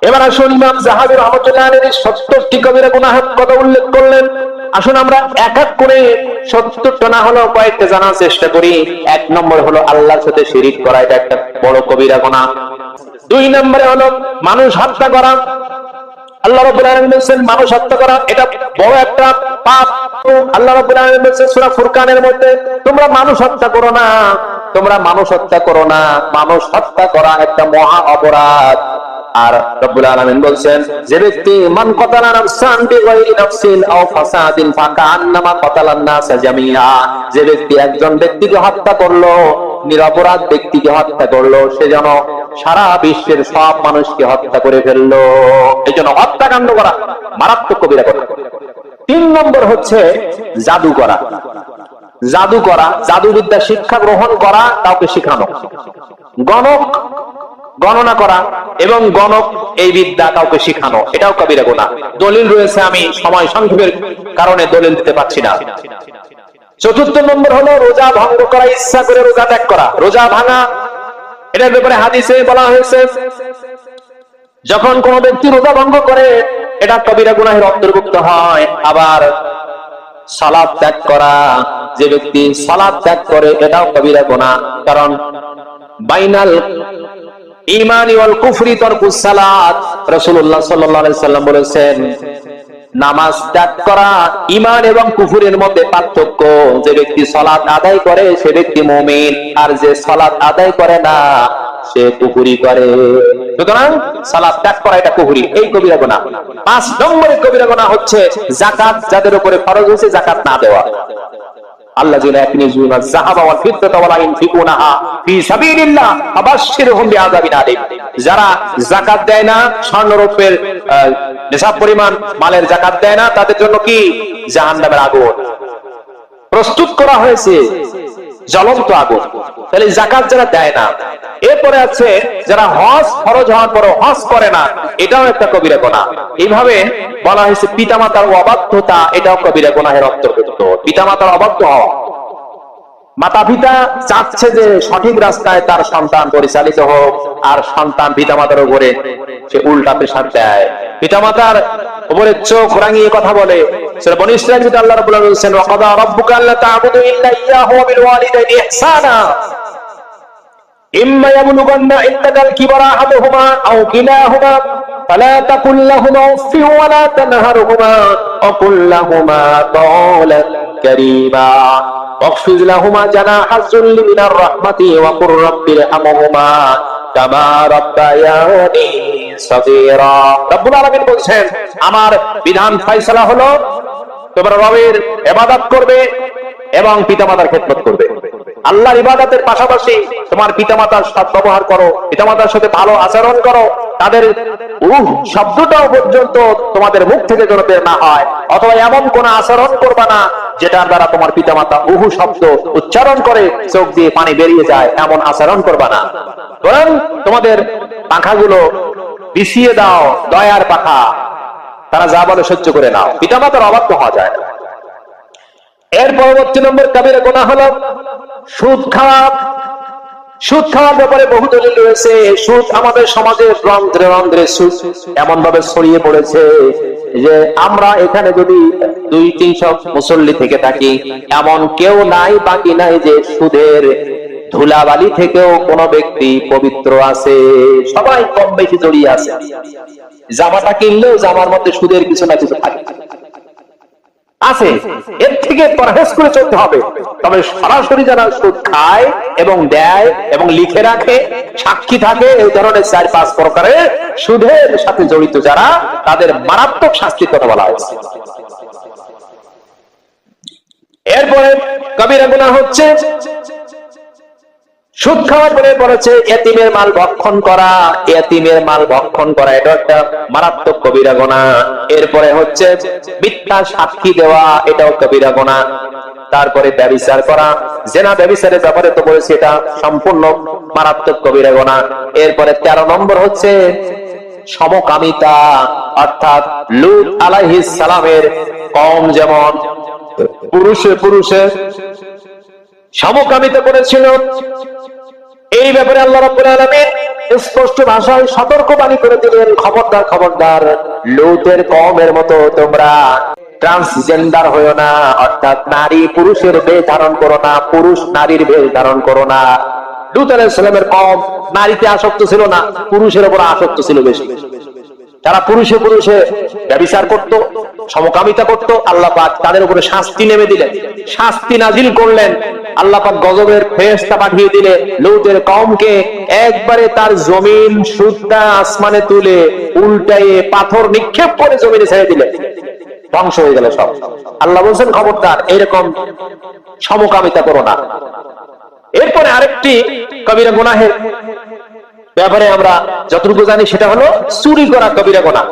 এবার আসুন ইমাম যাহাবী রাহমাতুল্লাহ আলাইহি 70টি কবিরা গুনাহের কথা উল্লেখ করলেন। আসুন আমরা এক এক করে 70টা না হলো কয়েকটা জানার চেষ্টা করি। 1 নম্বর হলো আল্লাহর সাথে শিরিক করা, এটা একটা বড় কবিরা গুনাহ। 2 নম্বরে হলো মানুষ হত্যা করা। আল্লাহ রাব্বুল আলামিন বলেন মানুষ হত্যা করা এটা বড় একটা পাপ। আল্লাহ রাব্বুল আলামিন বলেন সূরা ফুরকানের মধ্যে, তোমরা মানুষ হত্যা করো না, তোমরা মানুষ হত্যা করো না। মানুষ হত্যা করা একটা মহা অপরাধ। আর রব্বুল আলামিন বলেন, যে ব্যক্তি মান কাতালা নাফসান বিগাইরি নাফসিন আও ফাসাদিন ফাকান্নামা কাতালান নাস জামিআ, যে ব্যক্তি একজন ব্যক্তিকে হত্যা করলো, নিরপরাধ ব্যক্তিকে হত্যা করলো, সে যেন সারা বিশ্বের সব মানুষকে হত্যা করে ফেললো। এই জন্য হত্যাকাণ্ড করা মারাত্মক কবিরা গুনাহ। 3 নম্বর হচ্ছে জাদু করা। জাদু করা, জাদুবিদ্যা শিক্ষা গ্রহণ করা, কাউকে শেখানো। গণক, গণনা করা এবং গণক এই বিদ্যা কাউকে শেখানো, এটাও কবিরা গুনাহ। দলিল রয়েছে, আমি সময় সংক্ষেপের কারণে দলিল দিতে পারছি না। 4 নম্বর হলো রোজা ভঙ্গ করা, ইচ্ছা করে রোজা ত্যাগ করা, রোজা ভাঙা। এটার ব্যাপারে হাদিসে বলা হয়েছে, যখন কোন ব্যক্তি রোজা ভঙ্গ করে এটা কবিরা গুনাহের অন্তর্ভুক্ত হয়। আবার সালাত ত্যাগ করা, যে ব্যক্তি সালাত ত্যাগ করে এটাও কবিরা গুনাহ। কারণ বাইনাল ঈমানি ওয়াল কুফরি তারকুস সালাত, রাসূলুল্লাহ সাল্লাল্লাহু আলাইহি সাল্লাম বলেছেন নামাজ ত্যাগ করা ঈমান এবং কুফরের মধ্যে পার্থক্য। যে ব্যক্তি সালাত আদায় করে সে ব্যক্তি মুমিন, আর যে সালাত আদায় করে না সে কুফরি করে। সুতরাং সালাত ত্যাগ করা এটা কুফরি, এই কবিরা গুনাহ। 5 নম্বরের কবিরা গুনাহ হচ্ছে যাকাত, যাদের উপরে ফরজ হয়েছে যাকাত না দেওয়া। আল্লাযীনা ইয়াকনিজুনা যাহাবা ওয়াল ফিদ্দাতা ওয়া লা ইউনফিকুনাহা ফি সাবিলিল্লাহ ফাবাশশিরহুম বিআযাবিন আলীম। যারা যাকাত দেয় না, স্বর্ণরূপের নিসাব পরিমাণ মালের যাকাত দেয় না, তাদের জন্য কি জাহান্নামের আগুন প্রস্তুত করা হয়েছে, জ্বলন্ত আগুন। তাহলে যাকাত যারা দেয় না। এরপরে আছে যারা হজ ফরজ হওয়ার পরও হজ করে না, এটাও একটা কবিরা গুনাহ। এইভাবে বলা হয়েছে পিতামাতার অবাধ্যতা, এটাও কবিরা গুনাহের অন্তর্ভুক্ত। পিতামাতার অবাধ্য হওয়া, মাতা পিতা চাচ্ছে যে সঠিক রাস্তায় তার সন্তান পরিচালিত হোক, আর সন্তান পিতামাতার উপরে সে উল্টা প্রেসার দেয়, পিতামাতার উপরে চোখ রাঙিয়ে কথা বলে। সূরা বনী ইসরাঈল যেটা আল্লাহ রাব্বুল আলামিন বলেছেন, ওয়া কাদা রাব্বুকা আল্লা তা'বুদু ইল্লা ইয়্যাহু ওয়া বিল ওয়ালিদাইনি ইহসানা ইম্মা ইয়াবলুগান্না ইনদাকাল কিবারা আহাদুহুমা আও কিলাহুমা ফালা তাকুল লাহুমা উফফিন ওয়া লা তানহারহুমা ওয়া কুল লাহুমা কাওলান কারীমা ওয়াখফিদ লাহুমা জানাহা যুল্লি মিনার রাহমাতি ওয়া কুর রাব্বি ইরহামহুমা কামা রাব্বায়ানি সাগীরা। রব্বুল আলামিন বলেন, আমার বিধান ফয়সালা হলো তোমরা রবের ইবাদত করবে এবং পিতামাতার খেদমত করবে। আল্লাহর ইবাদতের পাশাপাশি তোমার পিতামাতার সাথে ব্যবহার করো, পিতামাতার সাথে ভালো আচরণ করো। তাদের শব্দটাও পর্যন্ত তোমাদের মুখ থেকে যেন বের না হয়, অথবা এমন কোন আচরণ করবা না যেটার দ্বারা তোমার পিতামাতা শব্দ উচ্চারণ করে চোখ দিয়ে পানি বেরিয়ে যায়, এমন আচরণ করবা না। বরং তোমাদের পাখাগুলো বিছিয়ে দাও, দয়ার পাখা, তারা যা বলে সহ্য করে নাও। পিতামাতার অবাধ্য হওয়া যায় না। এর পরবর্তী নম্বর কবিরা গুনাহ হলো সুদ খাওয়া। সুদ খাওয়ার ব্যাপারে বহু দলিল রয়েছে। সুদ আমাদের সমাজে রন্ধ্রে রন্ধ্রে সুদ এমন ভাবে ছড়িয়ে পড়েছে যে আমরা এখানে যদি 200-300 মুসল্লি থেকে থাকি, এমন কেউ নাই, বাকি নাই যে সুদের ধুলাবালি থেকেও কোন ব্যক্তি পবিত্র আছে। সবাই কম বেশি জড়িয়ে আছে। জামাটা কিনলেও জামার মধ্যে সুদের কিছু না কিছু থাকে আছে, এর থেকে পরহেজ করে চলতে হবে। তবে সরাসরি যারা সুদ খায় এবং দেয় এবং লিখে রাখে, সাক্ষী থাকে, এই ধরনের 4-5 প্রকারের সুদের সাথে জড়িত যারা, তাদের মারাত্মক শাস্তির কথা বলা হয়েছে। এরপরে কবিরা গুনাহ হচ্ছে সুদ খাওয়ার পরে বলেছে এতিমের মাল ভক্ষণ করা। এতিমের মাল ভক্ষণ করা এটা একটা মারাত্মক কবিরা গুনাহ। এরপরে হচ্ছে মিথ্যা সাক্ষী দেওয়া, এটাও কবিরা গুনাহ। তারপরে ব্যভিচার করা, জেনা ব্যভিচারের ব্যাপারে তো বলেছে এটা সম্পূর্ণ মারাত্মক কবিরা গুনাহ। এরপরে 13 নম্বর হচ্ছে সমকামিতা, অর্থাৎ লূত আলাইহিস সালামের কওম যেমন পুরুষে পুরুষে সমকামিতা করেছিল, এই ব্যাপারে আল্লাহ রাব্বুল আলামিন স্পষ্ট ভাষায় সতর্কবাণী করে দিলেন, খবরদার খবরদার, লূতের কওমের মতো তোমরা ট্রান্সজেন্ডার হইও না, অর্থাৎ নারী পুরুষের বেশ ধারণ করো না, পুরুষ নারীর বেশ ধারণ করো না। লূত আলাইহিস সালামের কওম নারীতে আসক্ত ছিল না, পুরুষের উপর আসক্ত ছিল বেশি। তারা পুরুষে পুরুষে ব্যভিচার করত, সমকামিতা করত। আল্লাহ পাক তাদের উপরে শাস্তি নেমে দিলেন, শাস্তি নাজিল করলেন। আল্লাহ পাক গজবের ফেরেশতা পাঠিয়ে দিলে লূতের কওমকে একবারে তার জমিন সুদ্ধা আসমানে তুলে উল্টায়ে পাথর নিক্ষেপ করে জমিনে ছেড়ে দিলেন, ধ্বংস হয়ে গেল সব। আল্লাহ বলছেন খবরদার এরকম সমকামিতা করো না। এরপরে আরেকটি কবিরা গুনাহের ব্যাপারে আমরা যতটুকু জানি সেটা হলো চুরি করা কবিরা গুনাহ।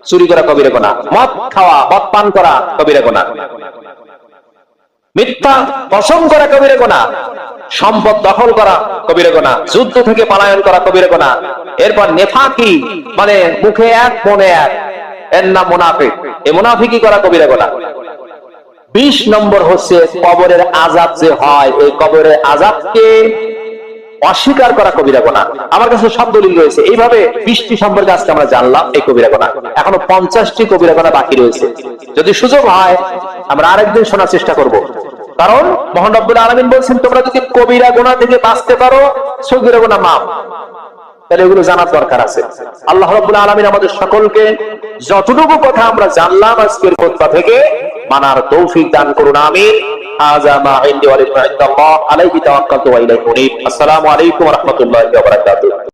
চুরি করা কবিরা গুনাহ, মদ খাওয়া, মদ পান করা কবিরা গুনাহ, মিথ্যা কসম করা কবিরা গুনাহ, সম্পদ দখল করা কবিরা গুনাহ, যুদ্ধ থেকে পলায়ন করা কবিরা গুনাহ। এরপর নেফাকি মানে মুখে এক মনে এক, এর নাম মুনাফিক, এই মুনাফিকি করা কবিরা গুনাহ। 20 নম্বর হচ্ছে কবরের আযাব যে হয়, এই কবরের আযাবকে অস্বীকার করা কবিরা গুনাহ। আমার কাছে সব দলিল রয়েছে। এইভাবে 20টি সম্পর্কে আজকে আমরা জানলাম এই কবিরা গুনাহ। এখনো 50টি কবিরা গুনাহ বাকি রয়েছে। যদি সুযোগ হয় আমরা আরেকদিন শোনার চেষ্টা করব, কারণ মহান রব্বুল আলামিন বলছেন তোমরা যদি কবিরা গুনাহ থেকে বাঁচতে পারো সগীরা গুনাহ মাফ। তাহলে এগুলো জানার দরকার আছে। আল্লাহ রাব্বুল আলামিন আমাদের সকলকে যতটুকু কথা আমরা জানলাম আজকের খুতবা থেকে মানার তৌফিক দান করুন, আমিন। হাযা মা ইনদি ওয়া লিল্লাহি আলাইহি তাওয়াক্কালতু ওয়া ইলাইহি উনীব। আসসালামু আলাইকুম ওয়া রাহমাতুল্লাহি ওয়া বারাকাতুহু।